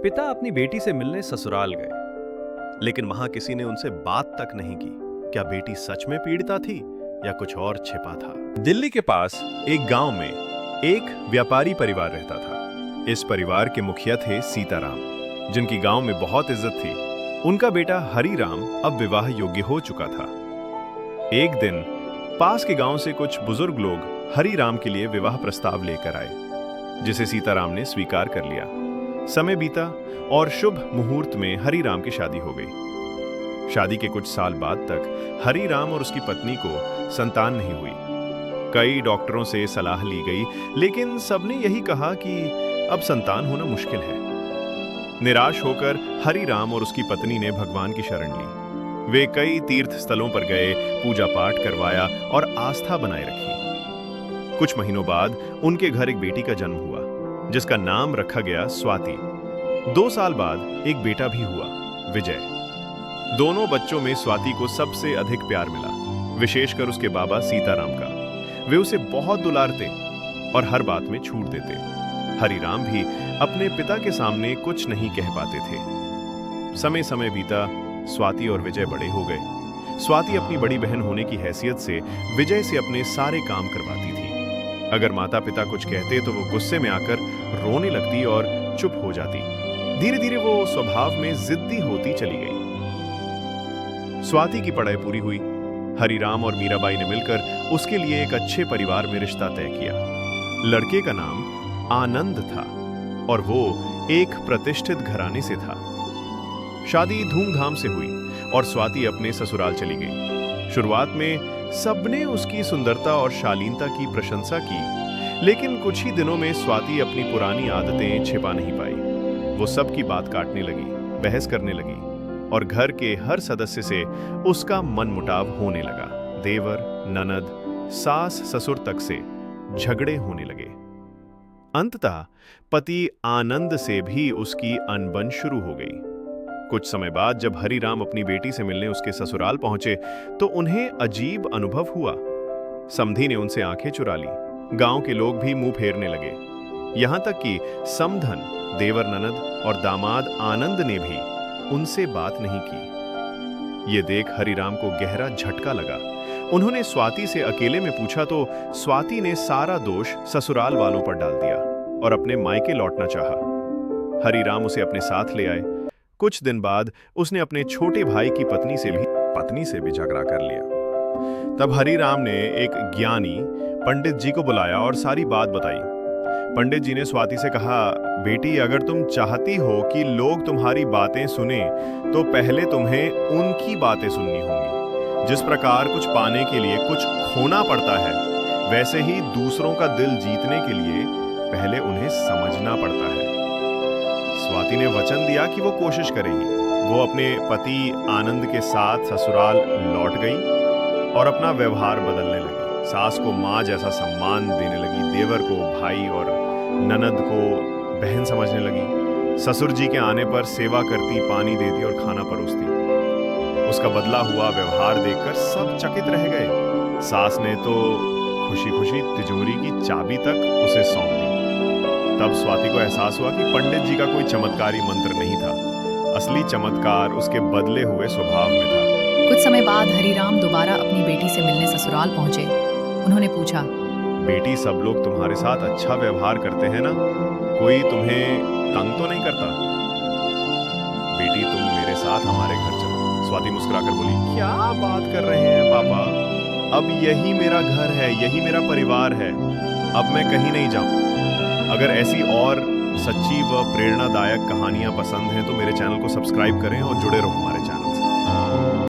पिता अपनी बेटी से मिलने ससुराल गए, लेकिन वहां किसी ने उनसे बात तक नहीं की। क्या बेटी सच में पीड़िता थी या कुछ और छिपा था? दिल्ली के पास एक गांव में एक व्यापारी परिवार रहता था। इस परिवार के मुखिया थे सीताराम, जिनकी गांव में बहुत इज्जत थी। उनका बेटा हरिराम अब विवाह योग्य हो चुका था। एक दिन पास के गांव से कुछ बुजुर्ग लोग हरिराम के लिए विवाह प्रस्ताव लेकर आए, जिसे सीताराम ने स्वीकार कर लिया। समय बीता और शुभ मुहूर्त में हरिराम की शादी हो गई। शादी के कुछ साल बाद तक हरिराम और उसकी पत्नी को संतान नहीं हुई। कई डॉक्टरों से सलाह ली गई, लेकिन सबने यही कहा कि अब संतान होना मुश्किल है। निराश होकर हरिराम और उसकी पत्नी ने भगवान की शरण ली। वे कई तीर्थ स्थलों पर गए, पूजा पाठ करवाया और आस्था बनाए रखी। कुछ महीनों बाद उनके घर एक बेटी का जन्म हुआ, जिसका नाम रखा गया स्वाति। 2 साल बाद एक बेटा भी हुआ, विजय। दोनों बच्चों में स्वाति को सबसे अधिक प्यार मिला, विशेषकर उसके बाबा सीताराम का। वे उसे बहुत दुलारते और हर बात में छूट देते। हरिराम भी अपने पिता के सामने कुछ नहीं कह पाते थे। समय बीता, स्वाति और विजय बड़े हो गए। स्वाति अपनी बड़ी बहन होने की हैसियत से विजय से अपने सारे काम करवाती थी। अगर माता पिता कुछ कहते तो वो गुस्से में आकर रोने लगती और चुप हो जाती। धीरे धीरे वो स्वभाव में जिद्दी होती चली गई। स्वाति की पढ़ाई पूरी हुई। हरिराम और मीराबाई ने मिलकर उसके लिए एक अच्छे परिवार में रिश्ता तय किया। लड़के का नाम आनंद था और वो एक प्रतिष्ठित घराने से था। शादी धूमधाम से हुई और स्वाति अपने ससुराल चली गई। शुरुआत में सबने उसकी सुंदरता और शालीनता की प्रशंसा की, लेकिन कुछ ही दिनों में स्वाति अपनी पुरानी आदतें छिपा नहीं पाई। वो सबकी बात काटने लगी, बहस करने लगी और घर के हर सदस्य से उसका मनमुटाव होने लगा। देवर, ननद, सास, ससुर तक से झगड़े होने लगे। अंततः पति आनंद से भी उसकी अनबन शुरू हो गई। कुछ समय बाद जब हरिराम अपनी बेटी से मिलने उसके ससुराल पहुंचे तो उन्हें अजीब अनुभव हुआ। समधी ने उनसे आंखें चुरा ली। गांव के लोग भी मुंह फेरने लगे। यहां तक कि समधन, देवर, ननद और दामाद आनंद ने भी उनसे बात नहीं की। ये देख हरिराम को गहरा झटका लगा। उन्होंने स्वाति से अकेले में पूछा तो स्वाति ने सारा दोष ससुराल वालों पर डाल दिया और अपने मायके लौटना चाहा। हरिराम उसे अपने साथ ले आए। कुछ दिन बाद उसने अपने छोटे भाई की पत्नी से भी झगड़ा कर लिया। तब हरिराम ने एक ज्ञानी पंडित जी को बुलाया और सारी बात बताई। पंडित जी ने स्वाति से कहा, बेटी, अगर तुम चाहती हो कि लोग तुम्हारी बातें सुने तो पहले तुम्हें उनकी बातें सुननी होंगी। जिस प्रकार कुछ पाने के लिए कुछ खोना पड़ता है, वैसे ही दूसरों का दिल जीतने के लिए पहले उन्हें समझना पड़ता है। स्वाति ने वचन दिया कि वो कोशिश करेगी। वो अपने पति आनंद के साथ ससुराल लौट गई और अपना व्यवहार बदलने लगी। सास को माँ जैसा सम्मान देने लगी, देवर को भाई और ननद को बहन समझने लगी। ससुर जी के आने पर सेवा करती, पानी देती और खाना परोसती। उसका बदला हुआ व्यवहार देखकर सब चकित रह गए। सास ने तो खुशी खुशी तिजोरी की चाबी तक उसे सौंप दी। तब स्वाति को एहसास हुआ कि पंडित जी का कोई चमत्कारी मंत्र नहीं था। असली चमत्कार उसके बदले हुए स्वभाव में था। कुछ समय बाद हरिराम दोबारा अपनी बेटी से मिलने ससुराल पहुंचे। उन्होंने पूछा, बेटी, सब लोग तुम्हारे साथ अच्छा व्यवहार करते हैं ना? कोई तुम्हें तंग तो नहीं करता? बेटी, तुम मेरे साथ हमारे घर चलो। स्वाति मुस्कुराकर बोली, क्या बात कर रहे हैं पापा? अब यही मेरा घर है, यही मेरा परिवार है। अब मैं कहीं नहीं जाऊं। अगर ऐसी और सच्ची व प्रेरणादायक कहानियां पसंद हैं तो मेरे चैनल को सब्सक्राइब करें और जुड़े रहो हमारे चैनल।